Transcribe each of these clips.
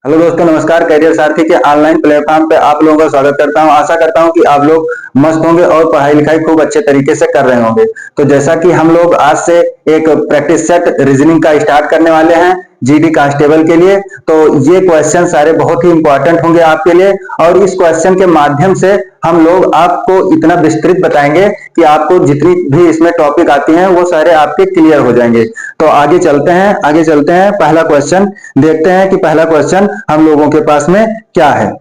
Hello दोस्तों, नमस्कार। Career सारथी के ऑनलाइन प्लेटफॉर्म पे आप लोगों का स्वागत करता हूं। आशा करता हूं कि आप लोग मस्त होंगे और पढ़ाई लिखाई खूब अच्छे तरीके से कर रहे होंगे। तो जैसा कि हम लोग आज से एक प्रैक्टिस सेट रीजनिंग का स्टार्ट करने वाले हैं जीडी कांस्टेबल के लिए, तो ये क्वेश्चन सारे बहुत ही इंपॉर्टेंट होंगे आपके लिए। और इस क्वेश्चन के माध्यम से हम लोग आपको इतना विस्तृत बताएंगे कि आपको जितनी भी इसमें टॉपिक आती हैं वो सारे आपके क्लियर हो जाएंगे। तो आगे चलते हैं पहला क्वेश्चन देखते हैं कि पहला क्वेश्चन हम लोगों के पास में क्या है।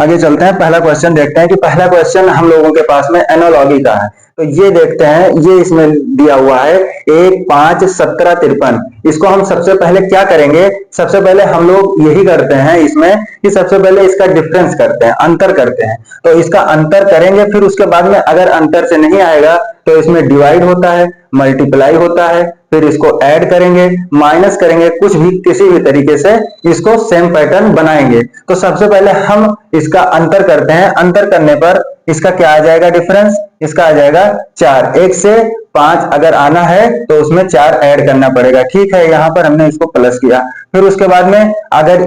आगे चलते हैं, पहला क्वेश्चन देखते हैं कि पहला क्वेश्चन हम लोगों के पास में एनालॉजी का है। तो ये देखते हैं, ये इसमें दिया हुआ है 1, 5, 17, 53। इसको हम सबसे पहले क्या करेंगे, सबसे पहले हम लोग यही करते हैं इसमें कि सबसे पहले इसका डिफरेंस करते हैं, अंतर करते हैं। तो इसका अंतर करेंगे, फिर उसके बाद में अगर अंतर से नहीं आएगा तो इसमें डिवाइड होता है, मल्टीप्लाई होता है, फिर इसको ऐड करेंगे, माइनस करेंगे, कुछ भी किसी भी तरीके से इसको सेम पैटर्न बनाएंगे। तो सबसे पहले हम इसका अंतर करते हैं। अंतर करने पर इसका क्या आ जाएगा डिफरेंस, इसका आ जाएगा 4। 1 से 5 अगर आना है तो उसमें 4 ऐड करना पड़ेगा। ठीक है, यहां पर हमने इसको प्लस किया। फिर उसके बाद में अगर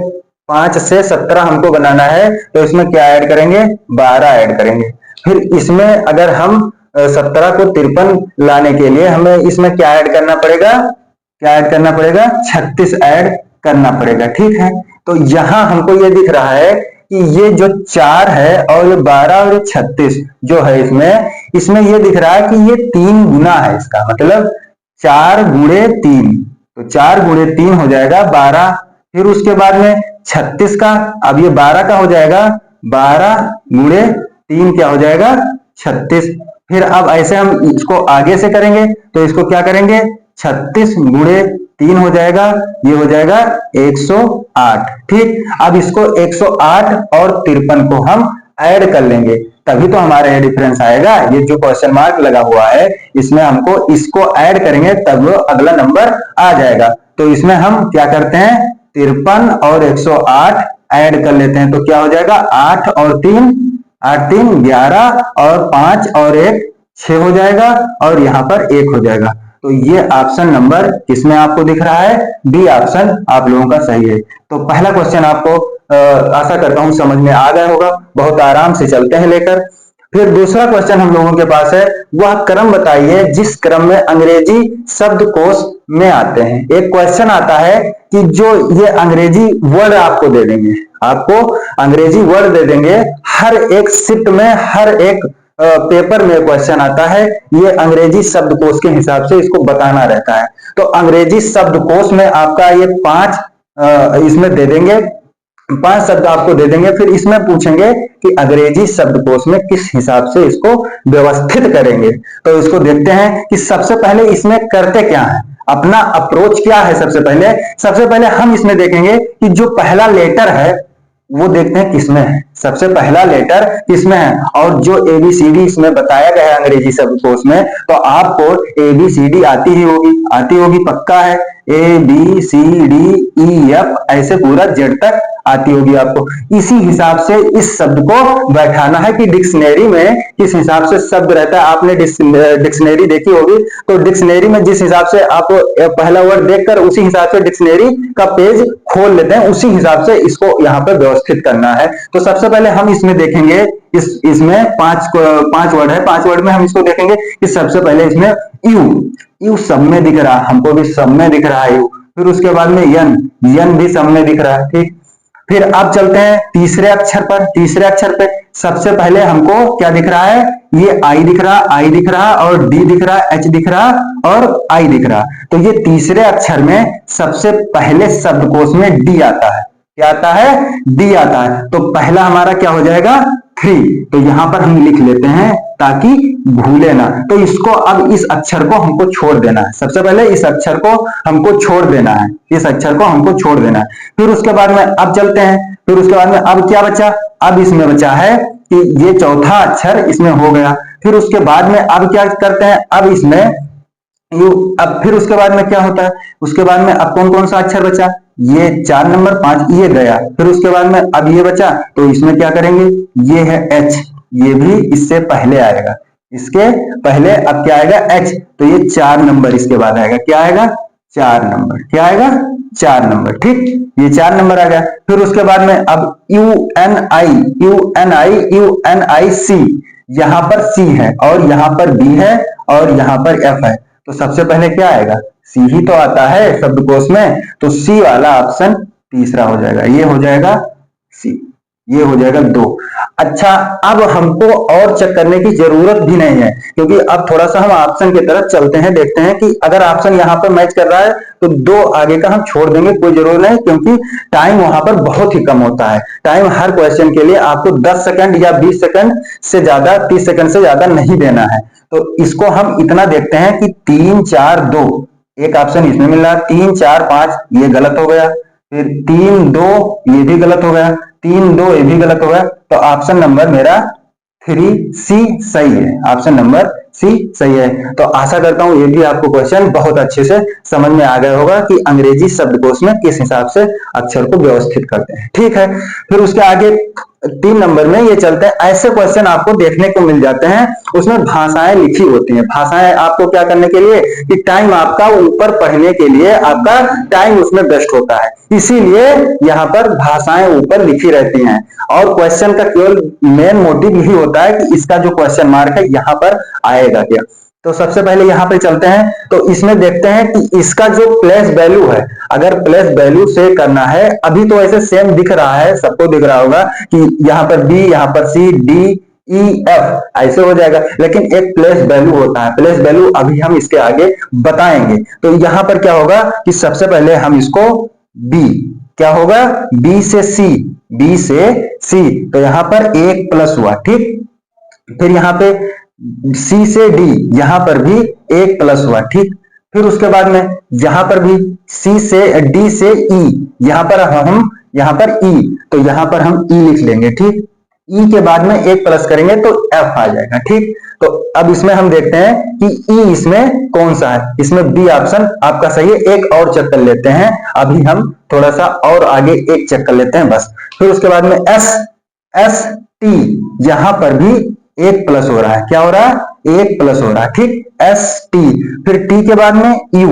5 से 17 हमको बनाना है तो इसमें क्या ऐड करेंगे, 12 ऐड करेंगे। फिर इसमें अगर हम 17 को 53 लाने के लिए हमें इसमें क्या ऐड करना पड़ेगा, क्या ऐड करना पड़ेगा, 36 ऐड करना पड़ेगा। ठीक है, तो यहां हमको ये दिख रहा है कि ये जो 4 है और ये 12 और ये 36 जो है इसमें ये दिख रहा है कि ये 3 गुना है। इसका मतलब 4 गुणे 3, तो 4 गुणे 3 हो जाएगा 12। फिर उसके बाद में 36 का, अब ये 12 का हो जाएगा 12 गुणे 3 क्या हो जाएगा, 36। फिर अब ऐसे हम इसको आगे से करेंगे तो इसको क्या करेंगे, 36 गुणे 3 हो जाएगा, ये हो जाएगा 108। ठीक, अब इसको 108 और 53 को हम ऐड कर लेंगे, तभी तो हमारा ये डिफरेंस आएगा। ये जो क्वेश्चन मार्क लगा हुआ है इसमें हमको इसको ऐड करेंगे तब अगला नंबर आ जाएगा। तो इसमें हम क्या करते हैं, 53 और 108 ऐड कर लेते हैं, तो क्या हो जाएगा, 8 और 3, 8 3 11 और 5 और 1 6 हो जाएगा, और यहां पर 1 हो जाएगा। तो ये ऑप्शन नंबर किसमें आपको दिख रहा है, बी ऑप्शन आप लोगों का सही है। तो पहला क्वेश्चन आपको आशा करता हूं समझ में आ गया होगा। बहुत आराम से चलते हैं लेकर। फिर दूसरा क्वेश्चन हम लोगों के पास है, वह क्रम बताइए जिस क्रम में अंग्रेजी शब्दकोश में आते हैं। एक क्वेश्चन आता है कि जो ये अंग्रेजी वर्ड आपको दे देंगे, आपको अंग्रेजी वर्ड दे देंगे, हर एक शिफ्ट में हर एक पेपर में क्वेश्चन आता है, ये अंग्रेजी शब्दकोश के हिसाब से इसको बताना रहता है। तो अंग्रेजी शब्दकोश में आपका ये 5 इसमें दे देंगे, 5 शब्द आपको दे देंगे। फिर इसमें पूछेंगे कि अंग्रेजी शब्दकोश में किस हिसाब से इसको व्यवस्थित करेंगे। तो इसको देखते हैं कि सबसे पहले इसमें करते क्या है, अपना अप्रोच क्या है। सबसे पहले हम इसमें देखेंगे कि जो पहला लेटर है वो देखते हैं किसमें है, सबसे पहला लेटर किसमें है। और जो एबीसीडी इसमें बताया गया है अंग्रेजी शब्दकोश में, तो आपको एबीसीडी आती होगी पक्का है। A B C D E F ऐसे पूरा जेड तक आती होगी आपको। इसी हिसाब से इस शब्द को बैठाना है कि डिक्शनरी में किस हिसाब से शब्द रहता है। आपने डिक्शनरी देखी होगी, तो डिक्शनरी में जिस हिसाब से आप पहला वर्ड देखकर उसी हिसाब से डिक्शनरी का पेज खोल लेते हैं, उसी हिसाब से इसको यहाँ पर व्यवस्थित करना है। तो सबसे पहले हम इसमें देखेंगे, इसमें 5 वर्ड है, 5 वर्ड में हम इसको देखेंगे कि सबसे पहले इसमें यू सब में दिख रहा है, हमको भी सब में दिख रहा है यू। फिर उसके बाद में यन भी सब में दिख रहा है। ठीक, फिर अब चलते हैं तीसरे अक्षर पर। तीसरे अक्षर पे सबसे पहले हमको क्या दिख रहा है, ये आई दिख रहा और डी दिख रहा, एच दिख रहा और आई दिख रहा। तो ये तीसरे अक्षर में सबसे पहले शब्दकोश में डी आता है। क्या आता है, डी आता है। तो पहला हमारा क्या हो जाएगा, 3। तो यहां पर हम लिख लेते हैं ताकि भूले ना। तो इसको अब इस अक्षर को हमको छोड़ देना है, सबसे पहले इस अक्षर को हमको छोड़ देना है, इस अक्षर को हमको छोड़ देना है। फिर उसके बाद में अब चलते हैं, फिर उसके बाद में अब क्या बचा, अब इसमें बचा है कि ये चौथा अक्षर इसमें हो गया। फिर उसके बाद में अब क्या करते हैं, अब इसमें यू। अब फिर उसके बाद में क्या होता है, उसके बाद में अब कौन कौन सा अक्षर बचा, ये 4 नंबर 5 ये गया। फिर उसके बाद में अब ये बचा, तो इसमें क्या करेंगे, ये है एच, ये भी इससे पहले आएगा, इसके पहले अब क्या आएगा, एच। तो ये 4 नंबर इसके बाद आएगा, क्या आएगा, 4 नंबर, क्या आएगा, 4 नंबर। ठीक, ये 4 नंबर आ गया। फिर उसके बाद में अब UNIC, यहां पर C है और यहां पर B है और यहां पर F है, तो सबसे पहले क्या आएगा? C ही तो आता है शब्दकोश में, तो C वाला ऑप्शन तीसरा हो जाएगा, ये हो जाएगा C, ये हो जाएगा 2। अच्छा, अब हमको और चेक करने की जरूरत भी नहीं है, क्योंकि अब थोड़ा सा हम ऑप्शन की तरफ चलते हैं, देखते हैं कि अगर ऑप्शन यहाँ पर मैच कर रहा है तो 2 आगे का हम छोड़ देंगे, कोई जरूरत नहीं, क्योंकि टाइम वहां पर बहुत ही कम होता है। टाइम हर क्वेश्चन के लिए आपको 10 सेकंड या 20 सेकंड से ज्यादा, 30 सेकंड से ज्यादा नहीं देना है। तो इसको हम इतना देखते हैं कि 3 4 2, एक ऑप्शन इसमें मिल रहा है, 3 4 5 ये गलत हो गया, फिर 3 2 ये भी गलत हो गया, 3 2 ये भी गलत हो गया, तो ऑप्शन नंबर मेरा 3C सही है, ऑप्शन नंबर C सही है। तो आशा करता हूं ये भी आपको क्वेश्चन बहुत अच्छे से समझ में आ गया होगा कि अंग्रेजी शब्दकोश में किस हिसाब से अक्षर को व्यवस्थित करते हैं। ठीक है, फिर उसके आगे 3 नंबर में ये चलते हैं, ऐसे क्वेश्चन आपको देखने को मिल जाते हैं, उसमें भाषाएं लिखी होती हैं। भाषाएं आपको क्या करने के लिए कि टाइम आपका ऊपर पढ़ने के लिए आपका टाइम उसमें बेस्ट होता है, इसीलिए यहाँ पर भाषाएं ऊपर लिखी रहती हैं। और क्वेश्चन का केवल मेन मोटिव यही होता है कि इसका जो क्वेश्चन मार्क है यहाँ पर आएगा क्या। तो सबसे पहले यहाँ पे चलते हैं, तो इसमें देखते हैं कि इसका जो प्लेस वैल्यू है, अगर प्लेस वैल्यू से करना है, अभी तो ऐसे सेम दिख रहा है, सबको दिख रहा होगा कि यहाँ पर B, यहाँ पर C, D, E, F ऐसे हो जाएगा, लेकिन एक प्लेस वैल्यू होता है। प्लेस वैल्यू अभी हम इसके आगे बताएंगे। तो यहाँ पर क्या होगा कि सबसे पहले हम इसको B, क्या होगा B से C, B से C, तो यहाँ पर 1 प्लस हुआ। ठीक, फिर यहाँ पे C से D, यहां पर भी 1 प्लस हुआ। ठीक, फिर उसके बाद में यहां पर भी C से D से E, यहां पर E, तो यहां पर हम E लिख लेंगे। ठीक, E के बाद में 1 प्लस करेंगे तो F आ जाएगा। ठीक, तो अब इसमें हम देखते हैं कि E इसमें कौन सा है, इसमें B ऑप्शन आपका सही है। एक और चेक कर लेते हैं, अभी हम थोड़ा सा और आगे एक चेक कर लेते हैं बस। फिर उसके बाद में S T, यहां पर भी 1 प्लस हो रहा है, क्या हो रहा है 1 प्लस हो रहा है। ठीक, ST, फिर T के बाद में U,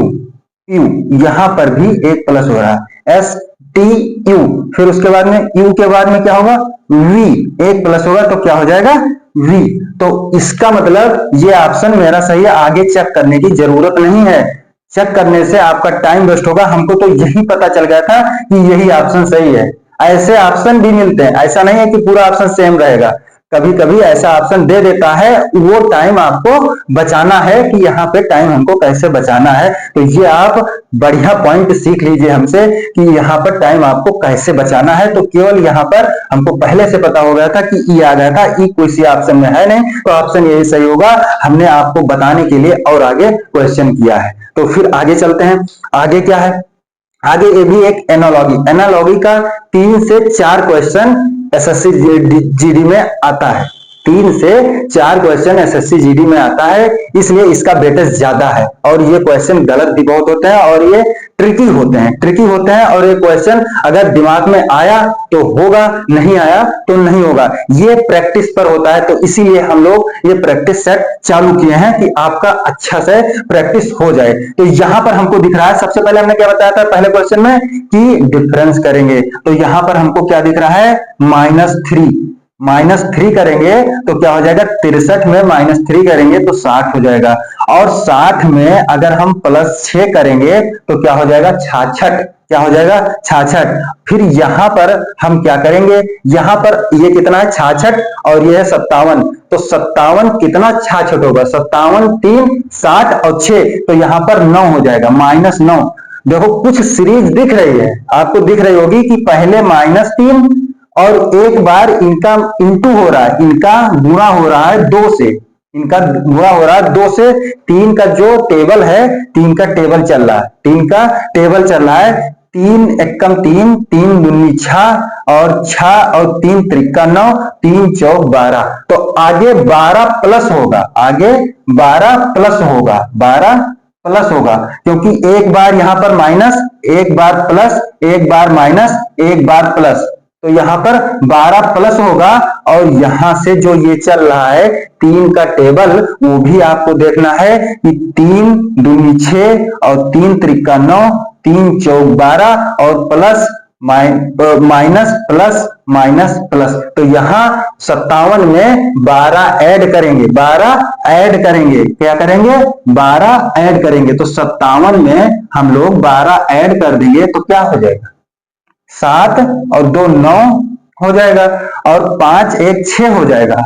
यहां पर भी 1 प्लस हो रहा है, STU, फिर उसके बाद में U के बाद में क्या होगा V, 1 प्लस होगा तो क्या हो जाएगा V। तो इसका मतलब ये ऑप्शन मेरा सही है, आगे चेक करने की जरूरत नहीं है, चेक करने से आपका टाइम वेस्ट होगा। हमको तो यही पता चल गया था कि यही ऑप्शन सही है। ऐसे ऑप्शन भी मिलते हैं, ऐसा नहीं है कि पूरा ऑप्शन सेम रहेगा, कभी कभी ऐसा ऑप्शन दे देता है, वो टाइम आपको बचाना है कि यहाँ पे टाइम हमको कैसे बचाना है। तो ये आप बढ़िया पॉइंट सीख लीजिए हमसे कि यहाँ पर टाइम आपको कैसे बचाना है। तो केवल यहाँ पर हमको पहले से पता हो गया था कि ई आ गया था, ई किसी ऑप्शन में है नहीं, तो ऑप्शन यही सही होगा। हमने आपको बताने के लिए और आगे क्वेश्चन किया है। तो फिर आगे चलते हैं, आगे क्या है, आगे ये भी एक एनालॉगी का 3 से 4 क्वेश्चन एसएससी जीडी में आता है, 3 से 4 क्वेश्चन एसएससी जीडी में आता है, इसलिए इसका वेटेज ज्यादा है। और ये क्वेश्चन गलत भी बहुत होते हैं और ये ट्रिकी होते हैं और ये क्वेश्चन अगर दिमाग में आया तो होगा, नहीं आया तो नहीं होगा, ये प्रैक्टिस पर होता है। तो इसीलिए हम लोग ये प्रैक्टिस सेट चालू किए हैं कि आपका अच्छा से प्रैक्टिस हो जाए। तो यहां पर हमको दिख रहा है, सबसे पहले हमने क्या बताया था पहले क्वेश्चन में कि डिफरेंस करेंगे, तो यहां पर हमको क्या दिख रहा है -3 करेंगे तो क्या हो जाएगा 63 में -3 करेंगे तो 60 हो जाएगा, और 60 में अगर हम +6 करेंगे तो क्या हो जाएगा 66, क्या हो जाएगा 66। फिर यहां पर हम क्या करेंगे, यहां पर ये कितना है 66 और ये है 57, तो 57 कितना 66 होगा, 57 3 60 और 6, तो यहां पर 9 हो जाएगा, -9। देखो कुछ सीरीज दिख रही है, आपको दिख रही होगी कि पहले -3 और एक बार इनका इंटू हो रहा है, इनका गुणा हो रहा है 2 से, इनका गुणा हो रहा है 2 से। 3 का जो टेबल है, 3 का टेबल चल रहा है, 3 का टेबल चल रहा है, 3 एकम 3, 3 दूनी 6 और 3 त्रिका 9, 3 चौक 12, तो आगे 12 प्लस होगा, आगे 12 प्लस होगा, 12 प्लस होगा, क्योंकि एक बार यहां पर माइनस, एक बार प्लस, एक बार माइनस, एक बार प्लस, तो यहाँ पर 12 प्लस होगा, और यहां से जो ये चल रहा है 3 का टेबल, वो भी आपको देखना है कि 3 दूनी 6 और 3 त्रिका 9, 3 चौक 12 और plus minus plus minus plus. तो यहाँ 57 में 12 ऐड करेंगे, 12 ऐड करेंगे, क्या करेंगे? 12 ऐड करेंगे। तो 57 में हम लोग 12 ऐड कर देंगे तो क्या हो जाएगा? 7 और 2 9 हो जाएगा, और 5 1 6 हो जाएगा।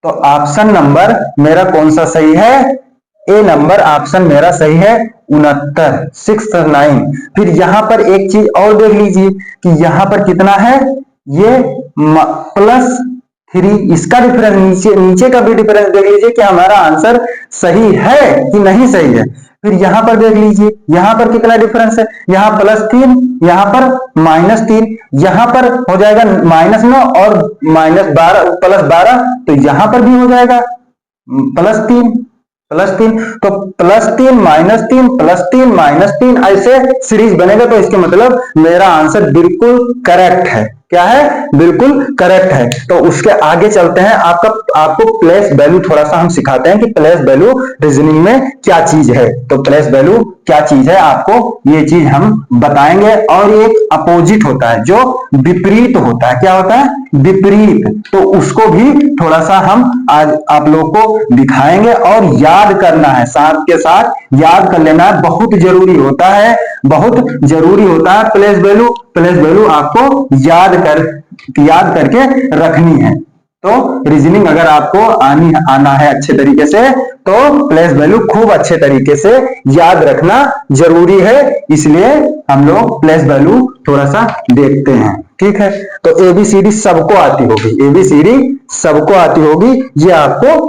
तो ऑप्शन नंबर मेरा कौन सा सही है? ए नंबर ऑप्शन मेरा सही है, 69, 69। फिर यहां पर एक चीज और देख लीजिए कि यहां पर कितना है, ये +3, इसका डिफरेंस, नीचे का भी डिफरेंस देख लीजिए कि हमारा आंसर सही है कि नहीं सही है। फिर यहां पर देख लीजिए, यहां पर कितना डिफरेंस है, यहां +3, यहां पर -3, यहां पर हो जाएगा -9 और -12 +12, तो यहां पर भी हो जाएगा +3 +3। तो +3 -3 +3 -3 ऐसे सीरीज बनेगा। तो इसके मतलब मेरा आंसर बिल्कुल करेक्ट है। क्या है? बिल्कुल करेक्ट है। तो उसके आगे चलते हैं, आपको प्लेस वैल्यू थोड़ा सा हम सिखाते हैं कि प्लेस वैल्यू रीजनिंग में क्या चीज है। तो प्लेस वैल्यू क्या चीज है, आपको ये चीज हम बताएंगे। और एक अपोजिट होता है, जो विपरीत होता है। क्या होता है? विपरीत। तो उसको भी थोड़ा सा हम आज आप लोग को दिखाएंगे, और याद करना है, साथ के साथ याद कर लेना है, बहुत जरूरी होता है, बहुत जरूरी होता है। प्लेस वैल्यू आपको याद करके रखनी है। तो रीजनिंग अगर आपको आना है अच्छे तरीके से, तो प्लेस वैल्यू खूब अच्छे तरीके से याद रखना जरूरी है। इसलिए हम लोग प्लेस वैल्यू थोड़ा सा देखते हैं, ठीक है। तो ABCD सबको आती होगी, ABCD सबको आती होगी, ये आपको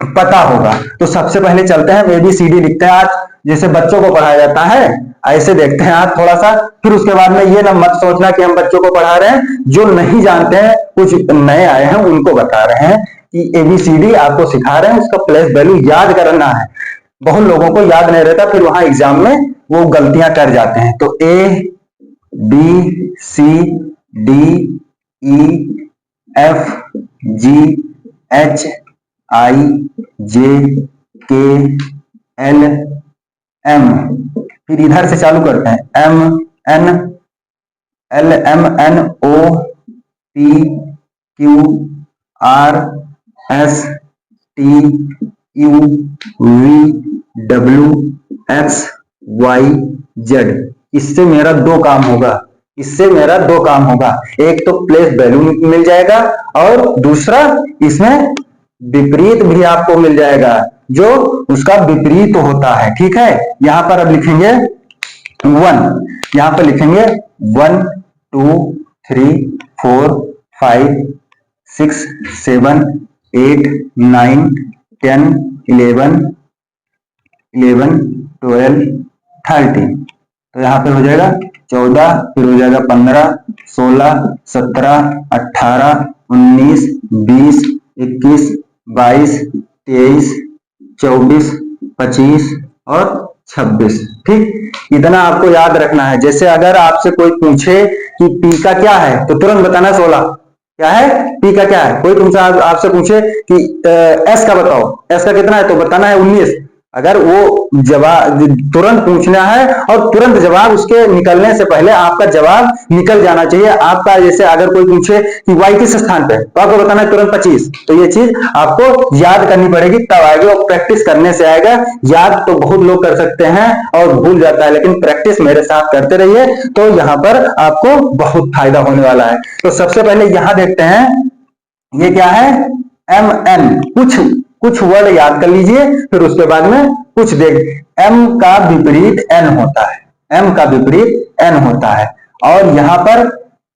पता होगा। तो सबसे पहले चलते हैं, ABCD लिखते हैं आज, जैसे बच्चों को पढ़ाया जाता है ऐसे देखते हैं आज थोड़ा सा। फिर उसके बाद में ये ना मत सोचना कि हम बच्चों को पढ़ा रहे हैं, जो नहीं जानते हैं, कुछ नए आए हैं, उनको बता रहे हैं कि ABCD आपको सिखा रहे हैं, उसका प्लेस वैल्यू याद करना है। बहुत लोगों को याद नहीं रहता, फिर वहां एग्जाम में वो गलतियां कर जाते हैं। तो ABCDEFGHIJKLM, फिर इधर से चालू करते हैं, MNOPQRSTUVWXYZ। इससे मेरा दो काम होगा, एक तो प्लेस वैल्यू मिल जाएगा, और दूसरा इसमें विपरीत भी आपको मिल जाएगा, जो उसका विपरीत होता है, ठीक है। यहां पर अब लिखेंगे 1, यहां पर लिखेंगे 1 2 3 4 5 6 7 8 9 10 11 12 13। तो यहां पे हो जाएगा 14, फिर हो जाएगा 15 16 17 18 19 20 21 22 23 24 25 और 26। ठीक, इतना आपको याद रखना है। जैसे अगर आपसे कोई पूछे कि पी का क्या है, तो तुरंत बताना 16 क्या है, पी का क्या है। कोई तुमसे आपसे पूछे कि एस का बताओ, एस का कितना है, तो बताना है 19। अगर वो जवाब तुरंत पूछना है और तुरंत जवाब उसके निकलने से पहले आपका जवाब निकल जाना चाहिए आपका। जैसे अगर कोई पूछे कि वाई किस स्थान पे, तो आपको बताना है तुरंत 25। तो ये चीज आपको याद करनी पड़ेगी, तब आएगी, और प्रैक्टिस करने से आएगा। याद तो बहुत लोग कर सकते हैं और भूल जाता है, लेकिन प्रैक्टिस मेरे साथ करते रहिए, तो यहाँ पर आपको बहुत फायदा होने वाला है। तो सबसे पहले यहां देखते हैं, ये क्या है, MN। कुछ वर्ड याद कर लीजिए, फिर उसके बाद में कुछ देख। M का विपरीत N होता है, M का विपरीत N होता है, और यहां पर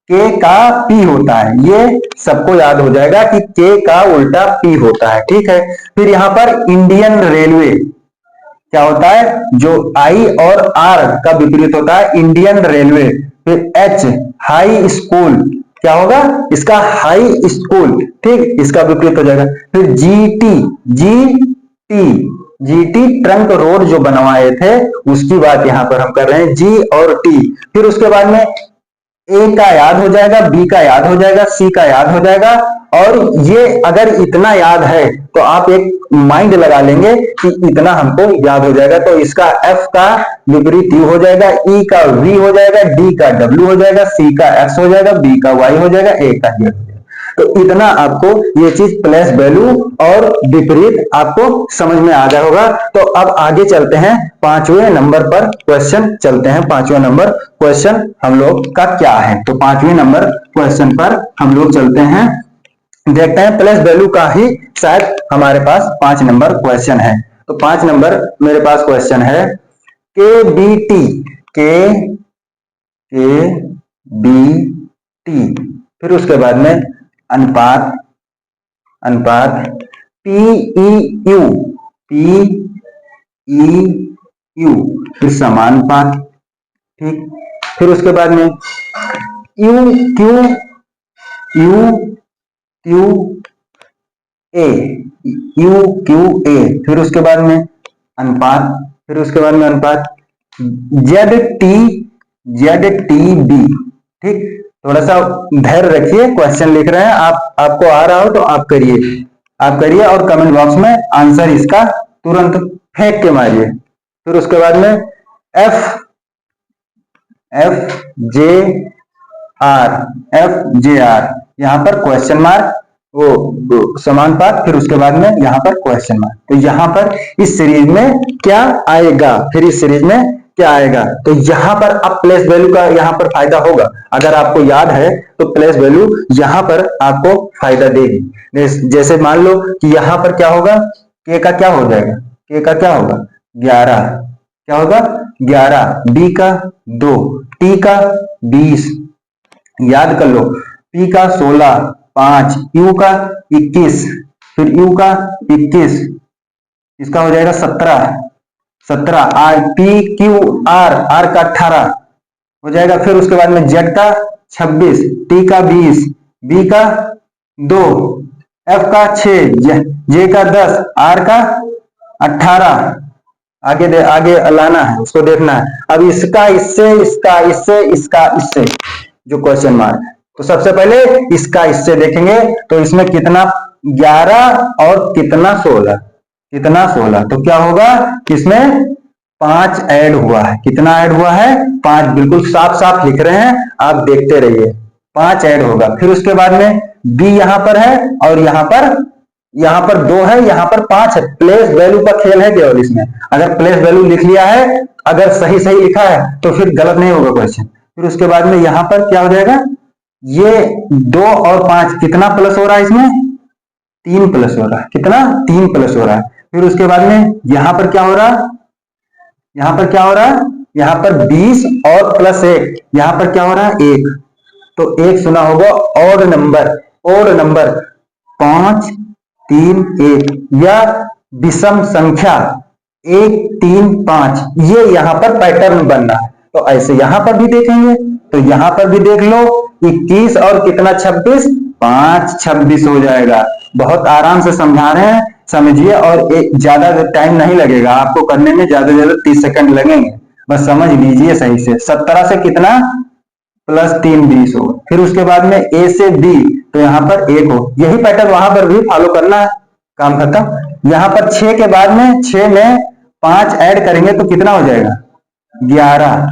K का P होता है। ये सबको याद हो जाएगा कि K का उल्टा P होता है, ठीक है। फिर यहां पर इंडियन रेलवे क्या होता है, जो I और R का विपरीत होता है, इंडियन रेलवे। फिर H हाई स्कूल, क्या होगा, इसका हाई स्कूल, ठीक, इसका विपरीत हो जाएगा। फिर GT ट्रंक रोड जो बनवाए थे, उसकी बात यहां पर हम कर रहे हैं, G और T। फिर उसके बाद में ए का याद हो जाएगा, बी का याद हो जाएगा, सी का याद हो जाएगा। और ये अगर इतना याद है तो आप एक माइंड लगा लेंगे कि इतना हमको याद हो जाएगा, तो इसका एफ का विपरीत यू हो जाएगा, ई का वी हो जाएगा, डी का डब्ल्यू हो जाएगा, सी का एक्स हो जाएगा, बी का वाई हो जाएगा, ए का जेड हो जाएगा। तो इतना आपको ये चीज प्लस वैल्यू और विपरीत आपको समझ में आ गया होगा। तो अब आगे चलते हैं, 5वें नंबर पर क्वेश्चन चलते हैं। 5वां नंबर क्वेश्चन हम लोग का क्या है, तो 5वें नंबर क्वेश्चन पर हम लोग चलते हैं, देखते हैं प्लस वैल्यू का ही शायद हमारे पास 5 नंबर क्वेश्चन है। तो 5 नंबर मेरे पास क्वेश्चन है, के बी टी, के बी टी, फिर उसके बाद में अनुपात, अनुपात P E U, P E U, फिर समानुपात, ठीक। फिर उसके बाद में you Q, you Q A, you Q A, फिर उसके बाद में अनुपात, फिर उसके बाद में अनुपात जेड टी बी, ठीक। थोड़ा सा धैर्य रखिए, क्वेश्चन लिख रहे हैं आप, आपको आ रहा हो तो आप करिए, आप करिए और कमेंट बॉक्स में आंसर इसका तुरंत फेंक के मारिए। फिर उसके बाद में F J are, F J are, यहां पर क्वेश्चन मार्क, वो समानुपात, फिर उसके बाद में यहां पर क्वेश्चन मार्क। तो यहां पर इस सीरीज में क्या आएगा, फिर इस सीरीज में क्या आएगा, तो यहां पर अब प्लेस वैल्यू का यहां पर फायदा होगा। अगर आपको याद है तो प्लेस वैल्यू यहां पर आपको फायदा देगी। जैसे मान लो कि यहां पर क्या होगा, के का क्या हो जाएगा, के का क्या होगा 11, क्या होगा 11, बी का 2, टी का 20, याद कर लो, पी का 16, 5, यू का 21, फिर यू का 21, इसका हो जाएगा 17, R P Q R, R का 18 हो जाएगा। फिर उसके बाद में जेड का 26, टी का 20, बी का 2, एफ का 6, जे का 10, आर का 18, आगे लाना है, उसको देखना है। अब इसका इससे, इसका इससे, इसका इससे जो क्वेश्चन मार्क है, तो सबसे पहले इसका इससे देखेंगे, तो इसमें कितना 11 और कितना 16, कितना 16, तो क्या होगा इसमें 5 ऐड हुआ है। कितना ऐड हुआ है 5, बिल्कुल साफ साफ लिख रहे हैं, आप देखते रहिए, 5 ऐड होगा। फिर उसके बाद में बी यहां पर है और यहां पर 2 है, यहां पर 5 है। प्लेस वैल्यू का खेल है केवल इसमें, अगर प्लेस वैल्यू लिख लिया है, अगर सही सही लिखा है तो फिर गलत नहीं होगा क्वेश्चन। फिर उसके बाद में यहां पर क्या हो जाएगा, ये 2 और 5 कितना प्लस हो रहा है, इसमें 3 प्लस हो रहा है, कितना 3 प्लस हो रहा है। फिर उसके बाद में यहां पर क्या हो रहा है, यहां पर क्या हो रहा है, यहां पर 20 और प्लस 1, यहां पर क्या हो रहा है 1, तो 1 सुना होगा ऑड नंबर, ऑड नंबर 5 3 1 या विषम संख्या 1 3 5, ये यहां पर पैटर्न बनना है। तो ऐसे यहां पर भी देखेंगे, तो यहां पर भी देख लो 21 और कितना 26, 5 26 हो जाएगा। बहुत आराम से समझा रहे हैं, समझिए, और एक ज्यादा टाइम नहीं लगेगा आपको करने में, ज्यादा से ज्यादा 30 सेकंड लगेंगे, बस समझ लीजिए सही से। 17 से कितना प्लस 3 20 हो। फिर उसके बाद में ए से बी, तो यहाँ पर 1 हो, यही पैटर्न वहां पर भी फॉलो करना है, काम खत्म। यहाँ पर 6 के बाद में 6 में 5 ऐड करेंगे तो कितना हो जाएगा 11,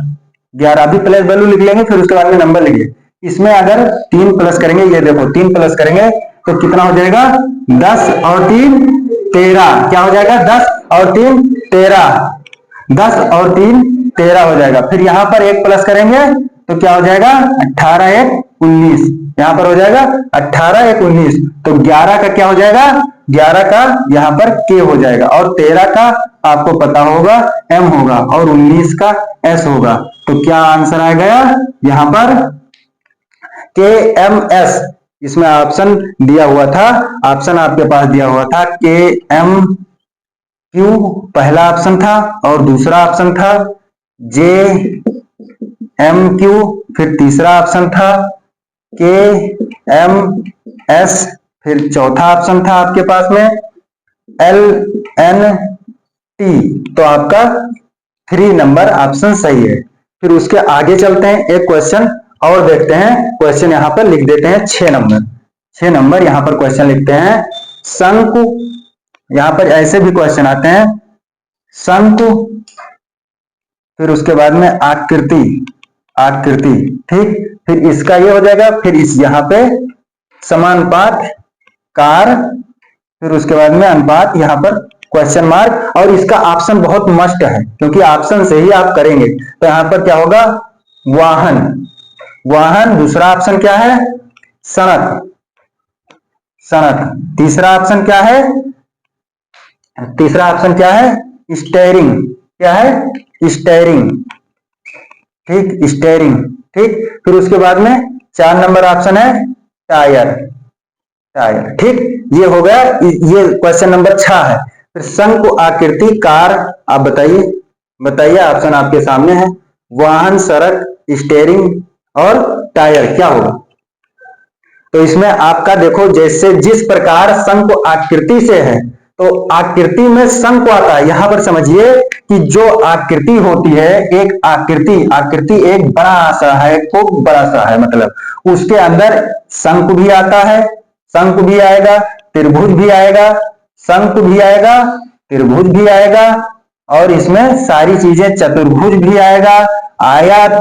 11 अभी प्लस वैल्यू लिख लेंगे, फिर उसके बाद में नंबर लिखिए। इसमें अगर 3 प्लस करेंगे, ये देखो 3 प्लस करेंगे तो कितना हो जाएगा 10 और 3 13, क्या हो जाएगा 10 और 3 13, 10 और 3 13 हो जाएगा। फिर यहां पर 1 प्लस करेंगे तो क्या हो जाएगा 18 1 19, यहां पर हो जाएगा 18 1 19, तो 11 का क्या हो जाएगा, 11 का यहां पर के हो जाएगा, और 13 का आपको पता होगा एम होगा, और 19 का एस होगा। तो क्या आंसर आ गया यहां पर के एम एस, इसमें ऑप्शन दिया हुआ था, ऑप्शन आपके पास दिया हुआ था के एम क्यू पहला ऑप्शन था, और दूसरा ऑप्शन था जे एम क्यू, फिर तीसरा ऑप्शन था के एम एस, फिर चौथा ऑप्शन था आपके पास में एल एन टी, तो आपका 3 नंबर ऑप्शन सही है। फिर उसके आगे चलते हैं, एक क्वेश्चन और देखते हैं क्वेश्चन यहाँ पर लिख देते हैं 6 नंबर यहाँ पर क्वेश्चन लिखते हैं। शंकु, यहाँ पर ऐसे भी क्वेश्चन आते हैं, शंकु, फिर उसके बाद में आकृति, आकृति, ठीक, फिर इसका ये हो जाएगा, फिर इस यहाँ पे समानुपात, कार, फिर उसके बाद में अनुपात, यहाँ पर क्वेश्चन मार्क, और इसका ऑप्शन बहुत मस्ट है क्योंकि ऑप्शन से ही आप करेंगे। तो यहाँ पर क्या होगा, वाहन, वाहन, दूसरा ऑप्शन क्या है, सड़क, सड़क, तीसरा ऑप्शन क्या है, तीसरा ऑप्शन क्या है, स्टेयरिंग, क्या है, स्टेयरिंग, ठीक, स्टेयरिंग, ठीक, फिर उसके बाद में 4 नंबर ऑप्शन है टायर, टायर, ठीक, ये हो गया, ये क्वेश्चन नंबर 6 है। फिर शंकु आकृति कार, आप बताइए, बताइए, ऑप्शन आपके सामने है, वाहन, सड़क, स्टीयरिंग और टायर, क्या होगा। तो इसमें आपका देखो, जैसे जिस प्रकार शंकु आकृति से है तो आकृति में शंकु आता है। यहां पर समझिए कि जो आकृति होती है, एक आकृति, आकृति एक बड़ा सा है, खूब बड़ा सा है, मतलब उसके अंदर शंकु भी आता है, शंकु भी आएगा, त्रिभुज भी आएगा, शंकु भी आएगा, त्रिभुज भी आएगा, और इसमें सारी चीजें, चतुर्भुज भी आएगा, आयत,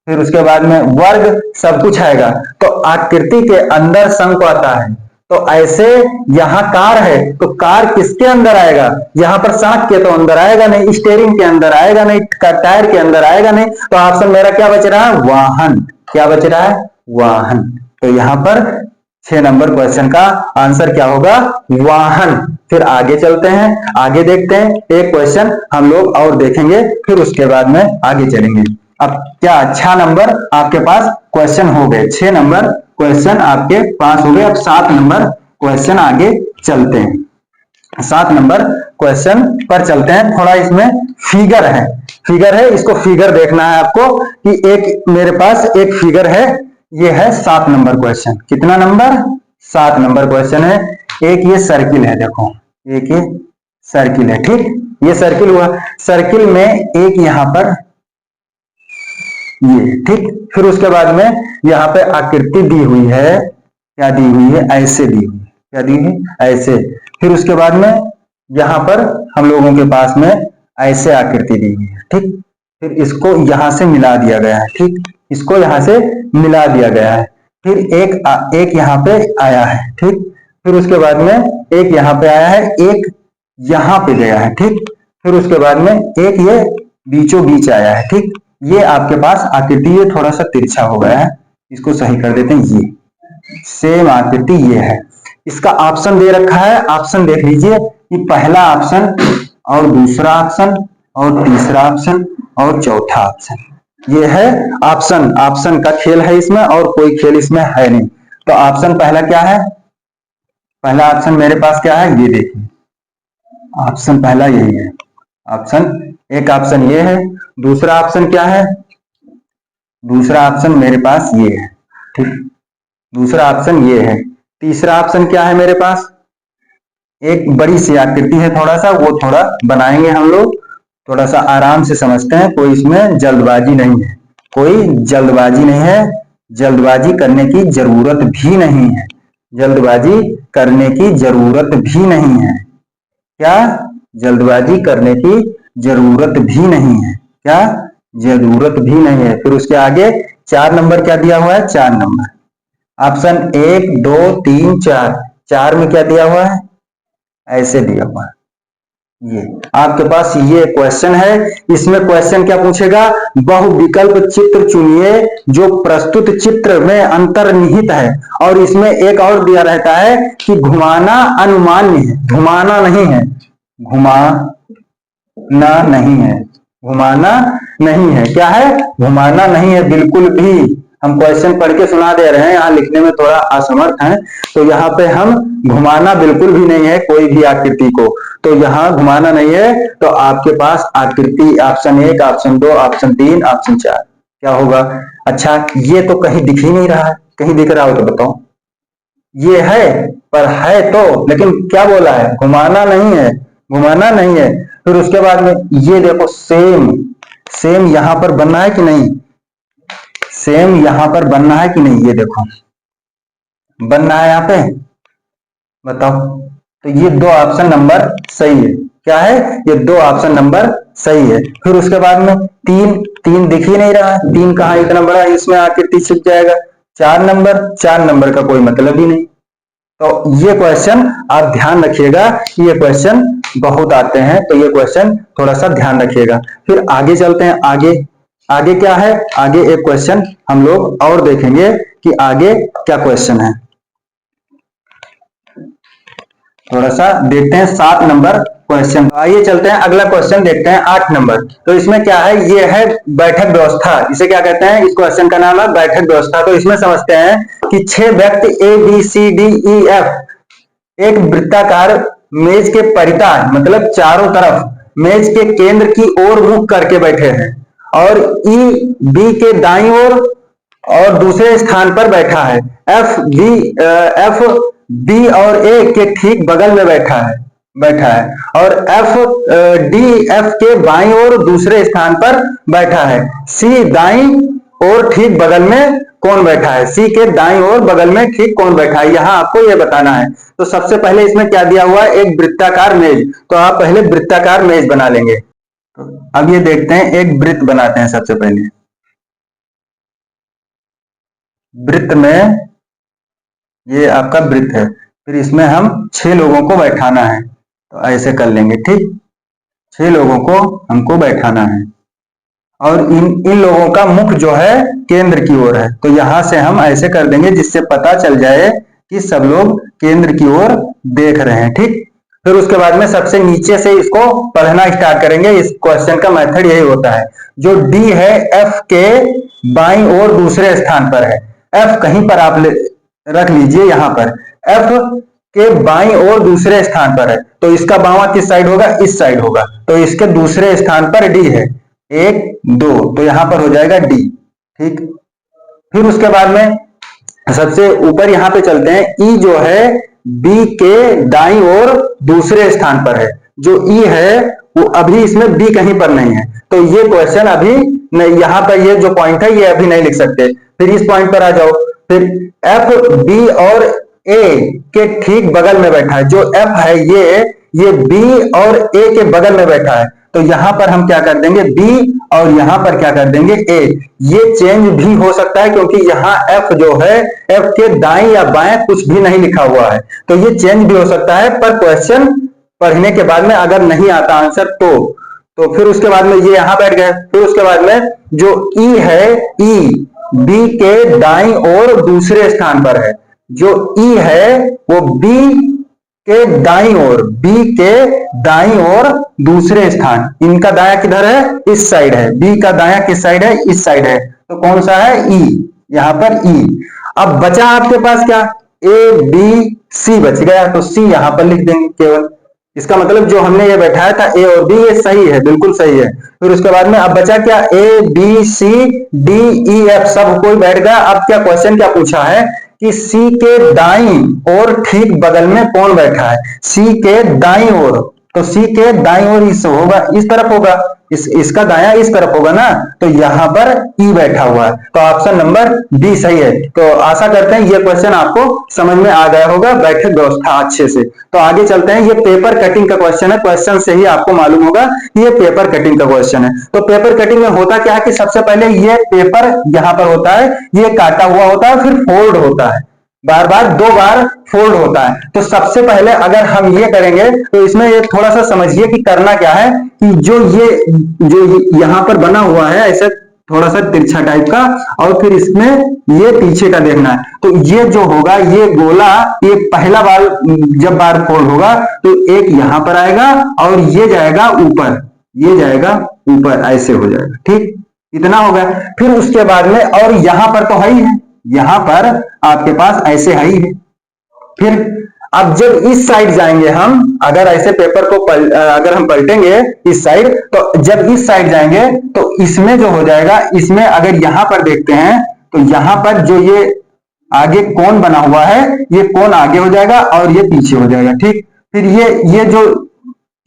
फिर उसके बाद में वर्ग, सब कुछ आएगा। तो आकृति के अंदर शंकु आता है। तो ऐसे यहां कार है, तो कार किसके अंदर आएगा, यहां पर सड़क के तो अंदर आएगा नहीं, स्टीयरिंग के अंदर आएगा नहीं, टायर के अंदर आएगा नहीं। तो ऑप्शन मेरा क्या बच रहा है, वाहन, क्या बच रहा है, वाहन। तो यहां पर 6 नंबर क्वेश्चन का आंसर क्या होगा, वाहन। फिर आगे चलते हैं, आगे देखते हैं, एक क्वेश्चन हम लोग और देखेंगे, फिर उसके बाद में आगे चलेंगे। अब क्या 6 नंबर आपके पास क्वेश्चन हो गए, 6 नंबर क्वेश्चन आपके पास हो गए। अब 7 नंबर क्वेश्चन आगे चलते हैं, 7 नंबर क्वेश्चन पर चलते हैं। थोड़ा इसमें फिगर है, फिगर है, इसको फिगर देखना है आपको कि एक मेरे पास एक फिगर है, ये है 7 नंबर क्वेश्चन। कितना नंबर, 7 नंबर क्वेश्चन है। एक ये सर्किल है, देखो एक ये सर्किल है, ठीक, ये सर्किल हुआ, सर्किल में एक यहां पर ये, ठीक, फिर उसके बाद में यहाँ पे आकृति दी हुई है, क्या दी हुई है, ऐसे दी हुई है, क्या दी हुई, ऐसे। फिर उसके बाद में यहाँ पर हम लोगों के पास में ऐसे आकृति दी हुई है, ठीक, फिर इसको यहां से मिला दिया गया है, ठीक, इसको यहां से मिला दिया गया है। फिर एक यहाँ पे आया है, ठीक, फिर उसके बाद में एक यहाँ पे आया है, एक यहाँ पे गया है, ठीक, फिर उसके बाद में एक ये बीचों बीच आया है, ठीक। ये आपके पास आकृति ये थोड़ा सा तिरछा हो गया है, इसको सही कर देते हैं। ये सेम आकृति ये है, इसका ऑप्शन दे रखा है, ऑप्शन देख लीजिए कि पहला ऑप्शन और दूसरा ऑप्शन और तीसरा ऑप्शन और चौथा ऑप्शन, ये है ऑप्शन, ऑप्शन का खेल है इसमें, और कोई खेल इसमें है नहीं। तो ऑप्शन पहला क्या है, पहला ऑप्शन मेरे पास क्या है, ये देखिए, ऑप्शन पहला यही है, ऑप्शन एक ऑप्शन ये है, दूसरा ऑप्शन क्या है, दूसरा ऑप्शन मेरे पास ये है, ठीक, दूसरा ऑप्शन ये है, तीसरा ऑप्शन क्या है मेरे पास, एक बड़ी सी आकृति है, थोड़ा सा वो थोड़ा बनाएंगे हम लोग, थोड़ा सा आराम से समझते हैं, कोई इसमें जल्दबाजी नहीं है, कोई जल्दबाजी नहीं है, जल्दबाजी करने की जरूरत भी नहीं है, जल्दबाजी करने की जरूरत भी नहीं है, क्या, जल्दबाजी करने की जरूरत भी नहीं है, क्या, जरूरत भी नहीं है। फिर उसके आगे 4 नंबर क्या दिया हुआ है, 4 नंबर, ऑप्शन 1 2 3 4, 4 में क्या दिया हुआ है, ऐसे दिया हुआ है। ये आपके पास ये क्वेश्चन है, इसमें क्वेश्चन क्या पूछेगा, बहुविकल्प चित्र चुनिए जो प्रस्तुत चित्र में अंतर्निहित है, और इसमें एक और दिया रहता है कि घुमाना अनुमान्य है, घुमाना नहीं है, घुमाना नहीं है, घुमाना नहीं है, क्या है, घुमाना नहीं है बिल्कुल भी। हम क्वेश्चन पढ़ के सुना दे रहे हैं, यहाँ लिखने में थोड़ा असमर्थ हैं, तो यहाँ पे हम घुमाना बिल्कुल भी नहीं है कोई भी आकृति को, तो यहाँ घुमाना नहीं है। तो आपके पास आकृति ऑप्शन 1, ऑप्शन 2, ऑप्शन 3, ऑप्शन 4 क्या होगा। अच्छा, ये तो कहीं दिख ही नहीं रहा है, कहीं दिख रहा हो तो बताओ, ये है पर है तो, लेकिन क्या बोला है, घुमाना नहीं है, घुमाना नहीं है। फिर उसके बाद में ये देखो सेम, सेम यहां पर बनना है कि नहीं, सेम यहां पर बनना है कि नहीं, ये देखो बनना है यहां पे, बताओ। तो ये दो ऑप्शन नंबर सही है। क्या है, ये दो ऑप्शन नंबर सही है। फिर उसके बाद में तीन, तीन दिख ही नहीं रहा है, तीन कहां इतना बड़ा इसमें आके टी छिप जाएगा। चार नंबर, चार नंबर का कोई मतलब ही नहीं। तो ये क्वेश्चन आप ध्यान रखिएगा, ये क्वेश्चन बहुत आते हैं, तो ये क्वेश्चन थोड़ा सा ध्यान रखिएगा। फिर आगे चलते हैं, आगे आगे क्या है, आगे एक क्वेश्चन हम लोग और देखेंगे कि आगे क्या क्वेश्चन है। थोड़ा सा देखते हैं 7 नंबर क्वेश्चन। आइए चलते हैं अगला क्वेश्चन देखते हैं 8 नंबर। तो इसमें क्या है, ये है बैठक व्यवस्था, इसे क्या कहते हैं, इस क्वेश्चन का नाम है बैठक व्यवस्था। तो इसमें समझते हैं कि 6 व्यक्ति A B C D E F एक वृत्ताकार मेज के परितः, मतलब चारों तरफ मेज के केंद्र की ओर मुख करके बैठे हैं, और ई बी के दाईं ओर और दूसरे स्थान पर बैठा है। एफ बी और ए के ठीक बगल में बैठा है, और एफ डी एफ के बाईं ओर दूसरे स्थान पर बैठा है। सी दाईं ओर ठीक बगल में कौन बैठा है, सी के दाईं ओर बगल में ठीक कौन बैठा है, यहां आपको यह बताना है। तो सबसे पहले इसमें क्या दिया हुआ है, एक वृत्ताकार मेज। तो आप पहले वृत्ताकार मेज बना लेंगे। तो अब ये देखते हैं, एक वृत्त बनाते हैं सबसे पहले। वृत्त में, ये आपका वृत्त है, फिर इसमें हम 6 लोगों को बैठाना है। तो ऐसे कर लेंगे, ठीक। 6 लोगों को हमको बैठाना है, और इन लोगों का मुख जो है केंद्र की ओर है। तो यहां से हम ऐसे कर देंगे जिससे पता चल जाए कि सब लोग केंद्र की ओर देख रहे हैं, ठीक। फिर उसके बाद में सबसे नीचे से इसको पढ़ना स्टार्ट करेंगे। इस क्वेश्चन का मेथड यही होता है। जो डी है एफ के बाईं ओर दूसरे स्थान पर है। एफ कहीं पर आप रख लीजिए, यहां पर एफ के बाईं ओर दूसरे स्थान पर है, तो इसका बावां किस साइड होगा, इस साइड होगा। तो इसके दूसरे स्थान पर डी है, 1 2, तो यहां पर हो जाएगा डी, ठीक। फिर उसके बाद में सबसे ऊपर यहां पे चलते हैं। ई जो है बी के दाईं ओर दूसरे स्थान पर है। जो ई है वो अभी इसमें बी कहीं पर नहीं है, तो ये क्वेश्चन अभी नहीं, यहां पर ये जो पॉइंट है ये अभी नहीं लिख सकते। फिर इस पॉइंट पर आ जाओ। फिर एफ बी और ए के ठीक बगल में बैठा है। जो एफ है ये बी और ए के बगल में बैठा है, तो यहां पर हम क्या कर देंगे, बी, और यहां पर क्या कर देंगे, ए। ये चेंज भी हो सकता है क्योंकि यहां एफ जो है, एफ के दाएं या बाएं कुछ भी नहीं लिखा हुआ है, तो ये चेंज भी हो सकता है। पर क्वेश्चन पढ़ने के बाद में अगर नहीं आता आंसर तो फिर उसके बाद में ये यहां बैठ गए। फिर उसके बाद में जो ई है, ई बी के दाईं ओर दूसरे स्थान पर है। जो ई है वो बी के दाईं ओर, बी के दाईं ओर दूसरे स्थान, इनका दाया किधर है, इस साइड है। बी का दाया किस साइड है, इस साइड है। तो कौन सा है, ई, यहां पर ई। अब बचा आपके पास क्या, ए बी सी बच गया, तो सी यहां पर लिख देंगे केवल। इसका मतलब जो हमने ये बैठाया था ए और बी, ये सही है, बिल्कुल सही है। फिर उसके बाद में अब बचा क्या, A B C D E F सब कोई बैठ गया। अब क्या क्वेश्चन क्या पूछा है कि सी के दाईं ओर ठीक बगल में कौन बैठा है, सी के दाईं ओर। तो सी के दाईं ओर इस होगा, इस तरफ होगा, इसका दाया इस तरफ होगा ना, तो यहां पर ई बैठा हुआ है। तो ऑप्शन नंबर डी सही है। तो आशा करते हैं ये क्वेश्चन आपको समझ में आ गया होगा, बैठक व्यवस्था अच्छे से। तो आगे चलते हैं। ये पेपर कटिंग का क्वेश्चन है, क्वेश्चन से ही आपको मालूम होगा कि ये पेपर कटिंग का क्वेश्चन है। तो पेपर कटिंग में होता क्या है कि सबसे पहले ये पेपर यहां पर होता है, ये काटा हुआ होता है, फिर फोल्ड होता है, बार बार 2 बार फोल्ड होता है। तो सबसे पहले अगर हम ये करेंगे तो इसमें ये थोड़ा सा समझिए कि करना क्या है कि जो यहां पर बना हुआ है ऐसे थोड़ा सा तिरछा टाइप का, और फिर इसमें ये पीछे का देखना है। तो ये जो होगा, ये गोला, ये पहला बार जब बार फोल्ड होगा तो एक यहां पर आएगा और ये जाएगा ऊपर, ये जाएगा ऊपर, ऐसे हो जाएगा, ठीक। इतना होगा। फिर उसके बाद में, और यहां पर तो है ही है, यहां पर आपके पास ऐसे है ही है। फिर अब जब इस साइड जाएंगे हम, अगर ऐसे पेपर को अगर हम पलटेंगे इस साइड, तो जब इस साइड जाएंगे तो इसमें जो हो जाएगा, इसमें अगर यहां पर देखते हैं तो यहां पर जो ये आगे कोण बना हुआ है, ये कोण आगे हो जाएगा और ये पीछे हो जाएगा, ठीक। फिर ये जो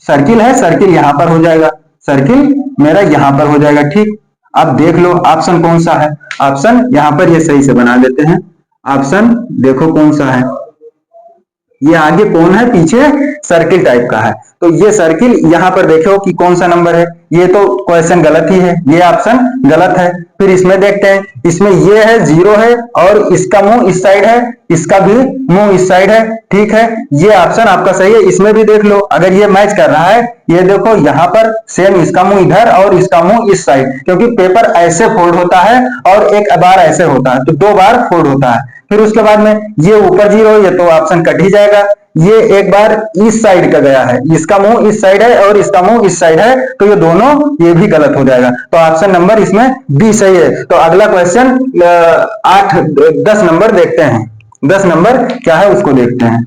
सर्किल है, सर्किल यहां पर हो जाएगा, सर्किल मेरा यहां पर हो जाएगा, ठीक। अब देख लो ऑप्शन कौन सा है। ऑप्शन यहां पर ये सही से बना देते हैं। ऑप्शन देखो कौन सा है, ये आगे कौन है, पीछे सर्किल टाइप का है। तो ये सर्किल यहां पर देखो कि कौन सा नंबर है। ये तो क्वेश्चन गलत ही है, ये ऑप्शन गलत है। फिर इसमें देखते हैं, इसमें ये है 0 है और इसका मुंह इस साइड है, इसका भी मुंह इस साइड है, ठीक है। ये ऑप्शन आपका सही है। इसमें भी देख लो अगर ये मैच कर रहा है, ये देखो यहाँ पर सेम इसका मुंह इधर और इसका मुंह इस साइड, क्योंकि पेपर ऐसे फोल्ड होता है और एक बार ऐसे होता है, तो 2 बार फोल्ड होता है। फिर उसके बाद में ये ऊपर 0, ये तो ऑप्शन कट ही जाएगा। ये एक बार इस साइड का गया है, इसका मुंह इस साइड है और इसका मुंह इस साइड है, तो ये दोनों ये भी गलत हो जाएगा। तो ऑप्शन नंबर इसमें बी सही है। तो अगला क्वेश्चन 10 नंबर देखते हैं। 10 नंबर क्या है उसको देखते हैं।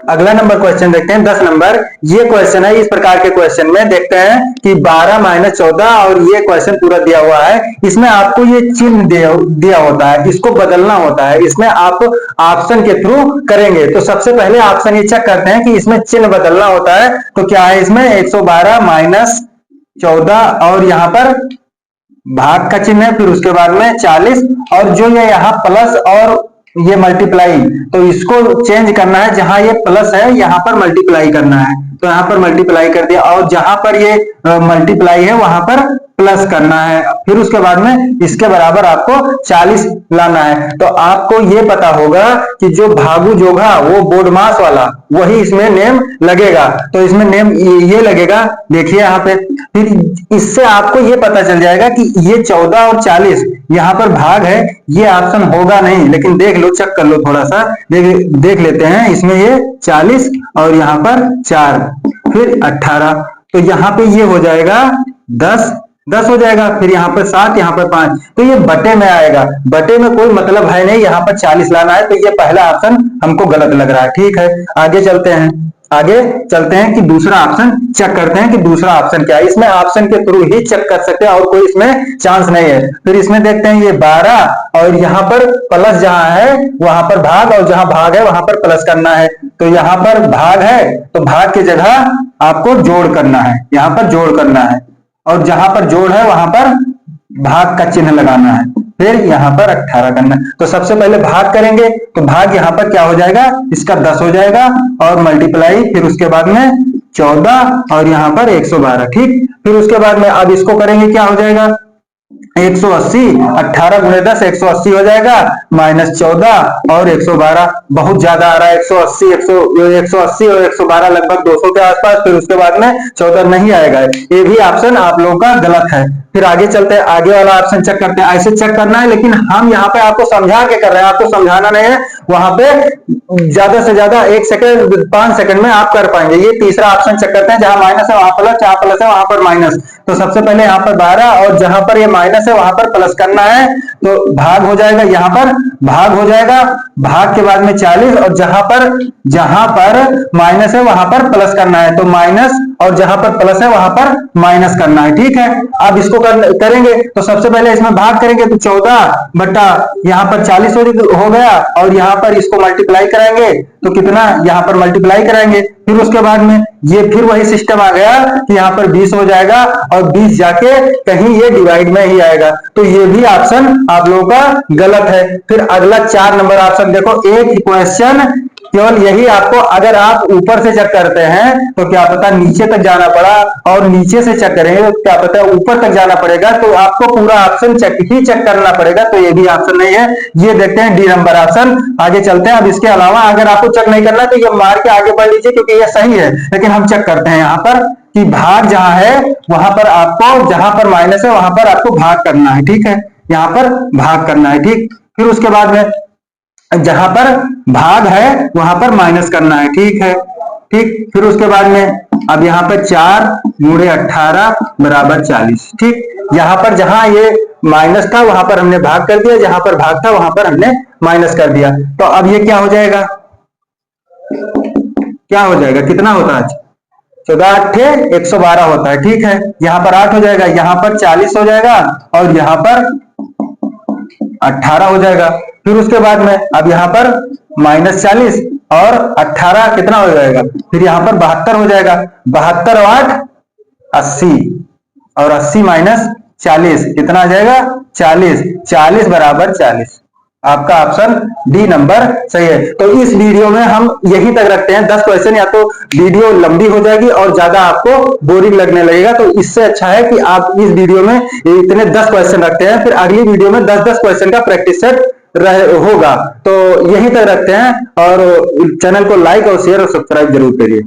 अगला नंबर क्वेश्चन देखते हैं 10 नंबर। ये क्वेश्चन है, इस प्रकार के क्वेश्चन में देखते हैं कि 12 - 14 और ये क्वेश्चन पूरा दिया हुआ है। इसमें आपको ये चिन्ह दिया होता है, इसको बदलना होता है। इसमें आप ऑप्शन के थ्रू करेंगे। तो सबसे पहले ऑप्शन ये चेक करते हैं कि इसमें चिन्ह बदलना होता है। तो क्या है इसमें 112 - 14 और यहाँ पर भाग का चिन्ह है, फिर उसके बाद में 40 और जो ये यहाँ प्लस और ये मल्टीप्लाई, तो इसको चेंज करना है। जहां ये प्लस है यहां पर मल्टीप्लाई करना है, तो यहां पर मल्टीप्लाई कर दिया और जहां पर ये मल्टीप्लाई है वहां पर प्लस करना है। फिर उसके बाद में इसके बराबर आपको 40 लाना है। तो आपको ये पता होगा कि जो भागु जोगा वो बोर्ड मास वाला वही इसमें नेम लगेगा। तो इसमें नेम ये लगेगा, देखिए यहाँ पे। फिर इससे आपको ये पता चल जाएगा कि ये 14 और 40 यहाँ पर भाग है, ये ऑप्शन होगा नहीं। लेकिन देख लो, चेक कर लो थोड़ा सा, देख लेते हैं। इसमें ये 40 और यहाँ पर 4 फिर 18, तो यहाँ पे ये हो जाएगा 10 हो जाएगा। फिर यहाँ पर 7, यहाँ पर 5, तो ये बटे में आएगा। बटे में कोई मतलब है नहीं, यहाँ पर 40 लाना है। तो ये पहला ऑप्शन हमको गलत लग रहा है, ठीक है। आगे चलते हैं कि दूसरा ऑप्शन चेक करते हैं कि दूसरा ऑप्शन क्या है। इसमें ऑप्शन के थ्रू ही चेक कर सकते हैं और कोई इसमें चांस नहीं है। फिर इसमें देखते हैं ये 12 और यहाँ पर प्लस जहां है वहां पर भाग और जहां भाग है वहां पर प्लस करना है। तो यहाँ पर भाग है तो भाग की जगह आपको जोड़ करना है, यहाँ पर जोड़ करना है और जहां पर जोड़ है वहां पर भाग का चिन्ह लगाना है। फिर यहाँ पर 18 करना है। तो सबसे पहले भाग करेंगे, तो भाग यहाँ पर क्या हो जाएगा, इसका 10 हो जाएगा और मल्टीप्लाई फिर उसके बाद में 14 और यहाँ पर 112, ठीक। फिर उसके बाद में अब इसको करेंगे, क्या हो जाएगा 180, 18 × 10 180 हो जाएगा, -14 और 112, बहुत ज्यादा आ रहा है 180 और 112 लगभग 200 के आसपास। फिर उसके बाद में 14 नहीं आएगा, ये भी ऑप्शन आप लोगों का गलत है। फिर आगे चलते हैं, आगे वाला ऑप्शन चेक करते हैं। ऐसे चेक करना है, लेकिन हम यहाँ पे आपको समझा के कर रहे हैं, आपको समझाना नहीं है। वहां पे ज्यादा से ज्यादा 1 सेकंड 5 सेकंड में आप कर पाएंगे। ये तीसरा ऑप्शन चेक करते हैं, जहां माइनस है वहां प्लस, जहां प्लस है वहां पर माइनस। तो सबसे पहले यहाँ पर 12 और जहां पर ये माइनस है वहां पर प्लस करना है, तो भाग हो जाएगा, यहाँ पर भाग हो जाएगा, भाग के बाद में 40 और जहां पर माइनस है वहां पर प्लस करना है, तो माइनस और जहां पर प्लस है वहां पर माइनस करना है, ठीक है। अब इसको करेंगे तो सबसे पहले इसमें भाग करेंगे, तो 14 बटा यहाँ पर 40 हो गया और यहाँ पर इसको मल्टीप्लाई कराएंगे तो कितना, यहाँ पर मल्टीप्लाई कराएंगे। फिर उसके बाद में ये फिर वही सिस्टम आ गया कि यहाँ पर 20 हो जाएगा और 20 जाके कहीं ये डिवाइड में ही आएगा। तो ये भी ऑप्शन आप लोगों का गलत है। फिर अगला 4 नंबर ऑप्शन देखो, एक क्वेश्चन केवल यही आपको, अगर आप ऊपर से चेक करते हैं तो क्या पता नीचे तक जाना पड़ा, और नीचे से चेक करेंगे तो क्या पता ऊपर तक जाना पड़ेगा। तो आपको पूरा ऑप्शन चेक करना पड़ेगा, तो ये भी ऑप्शन नहीं है। ये देखते हैं डी नंबर ऑप्शन। आगे चलते हैं। अब इसके अलावा अगर आपको चेक नहीं करना तो ये मार के आगे बढ़ लीजिए, क्योंकि ये सही है। लेकिन हम चेक करते हैं यहाँ पर कि भाग जहां है वहां पर आपको, जहां पर माइनस है वहां पर आपको भाग करना है, ठीक है। यहाँ पर भाग करना है, ठीक। फिर उसके बाद में जहां पर भाग है वहां पर माइनस करना है, ठीक है, ठीक। फिर उसके बाद में अब यहाँ पर 4 × 18 = 40, ठीक। यहाँ पर जहां ये माइनस था वहां पर हमने भाग कर दिया, जहां पर भाग था वहां पर हमने माइनस कर दिया। तो अब ये क्या हो जाएगा, कितना होता है 14 × 8 = 112 होता है, ठीक है। यहाँ पर 8 हो जाएगा, यहाँ पर 40 हो जाएगा और यहाँ पर 18 हो जाएगा। फिर उसके बाद में अब यहाँ पर -40 और 18 कितना हो जाएगा, फिर यहाँ पर 72 हो जाएगा। 72 और 8 80 और 80 - 40। कितना आ जाएगा? 40। 40 बराबर 40। आपका ऑप्शन डी नंबर सही है। तो इस वीडियो में हम यहीं तक रखते हैं 10 क्वेश्चन, या तो वीडियो लंबी हो जाएगी और ज्यादा आपको बोरिंग लगने लगेगा। तो इससे अच्छा है कि आप इस वीडियो में इतने 10 क्वेश्चन रखते हैं, फिर अगली वीडियो में 10-10 क्वेश्चन का प्रैक्टिस सेट होगा। तो यहीं तक रखते हैं, और चैनल को लाइक और शेयर और सब्सक्राइब जरूर करिए।